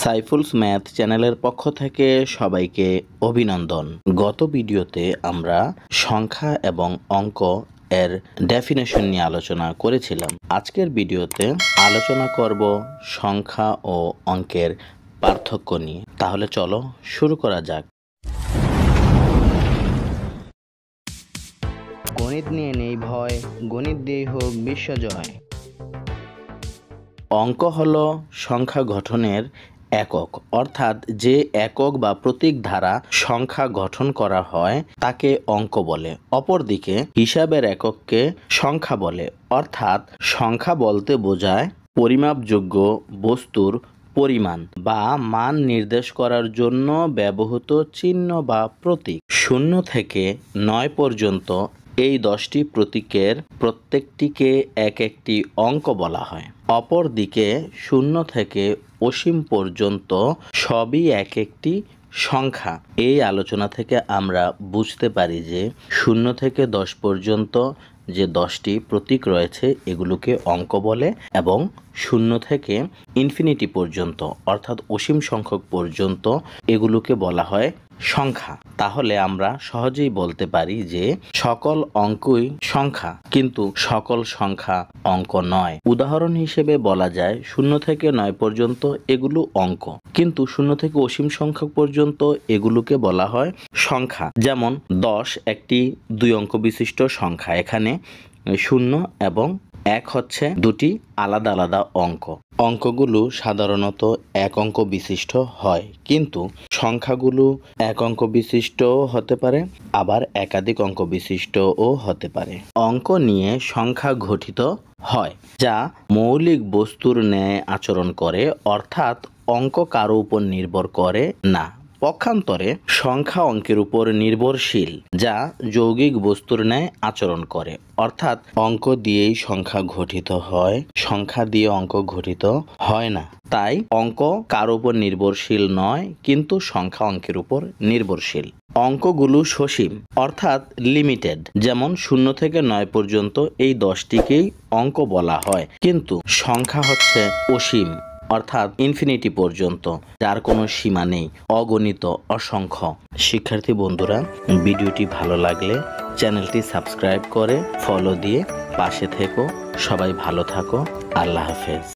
সাইফুলস math চ্যানেলের পক্ষ থেকে সবাইকে অভিনন্দন। গত ভিডিওতে আমরা সংখ্যা এবং অঙ্ক এর ডেফিনেশন নিয়ে আলোচনা করেছিলাম। আজকের ভিডিওতে আলোচনা করব সংখ্যা ও অঙ্কের পার্থক্য নিয়ে। তাহলে চলো শুরু করা যাক। গণিত নিয়ে নেই ভয়, গণিত দিয়েই হোক বিশ্বজয়। অঙ্ক হলো সংখ্যা গঠনের একক, অর্থাৎ যে একক বা প্রতীক দ্বারা সংখ্যা গঠন করা হয় তাকে অঙ্ক বলে। অপরদিকে হিসাবের একককে সংখ্যা বলে, অর্থাৎ সংখ্যা বলতে বোঝায় পরিমাপযোগ্য বস্তুর পরিমাণ বা মান নির্দেশ করার জন্য ব্যবহৃত চিহ্ন বা প্রতীক। 0 থেকে 9 পর্যন্ত এই 10টি প্রতীকের প্রত্যেকটিকে এক একটি অঙ্ক বলা হয়। অপরদিকে 0 থেকে অসীম পর্যন্ত সবই এক একটি সংখ্যা। এই আলোচনা থেকে আমরা বুঝতে পারি যে 0 থেকে 10 পর্যন্ত যে 10টি প্রতীক রয়েছে এগুলোকে অঙ্ক বলে, এবং 0 থেকে ইনফিনিটি পর্যন্ত অর্থাৎ অসীম সংখ্যক পর্যন্ত এগুলোকে বলা হয় সংখ্যা। তাহলে আমরা সহজেই বলতে পারি যে সকল অঙ্কই সংখ্যা, কিন্তু সকল সংখ্যা অঙ্ক নয়। উদাহরণ হিসেবে বলা যায় 0 থেকে 9 পর্যন্ত এগুলো অঙ্ক, কিন্তু 0 থেকে অসীম সংখ্যক পর্যন্ত এগুলোকে বলা হয় সংখ্যা। যেমন 10 একটি 2 অঙ্ক বিশিষ্ট সংখ্যা। এখানে 0 এবং 1 হচ্ছে দুটি আলাদা আলাদা অঙ্ক। অঙ্কগুলো সাধারণত এক অঙ্ক বিশিষ্ট হয়, কিন্তু সংখ্যাগুলো এক অঙ্ক বিশিষ্টও হতে পারে, আবার একাধিক অঙ্ক বিশিষ্টও হতে পারে। অঙ্ক নিয়ে সংখ্যা গঠিত হয় যা মৌলিক বস্তুর ন্যায় আচরণ করে, অর্থাৎ অঙ্ক কারো উপর নির্ভর করে না। পক্ষান্তরে সংখ্যা অঙ্কের উপর নির্ভরশীল, যা যৌগিক বস্তুর ন্যায় আচরণ করে, অর্থাৎ অঙ্ক দিয়েই সংখ্যা গঠিত হয়, সংখ্যা দিয়ে অঙ্ক গঠিত হয় না। তাই অঙ্ক কারো উপর নির্ভরশীল নয়, কিন্তু সংখ্যা অঙ্কের উপর নির্ভরশীল। অঙ্কগুলো সসীম, অর্থাৎ লিমিটেড। যেমন 0 থেকে 9 পর্যন্ত এই 10টিকেই অঙ্ক বলা হয়, কিন্তু সংখ্যা হচ্ছে অসীম, অর্থাৎ ইনফিনিটি পর্যন্ত, যার কোনো সীমা নেই, অগণিত, অসংখ্য। শিক্ষার্থী বন্ধুরা, ভিডিওটি ভালো লাগলে চ্যানেলটি সাবস্ক্রাইব করে ফলো দিয়ে পাশে থেকো। সবাই ভালো থাকো। আল্লাহ হাফেজ।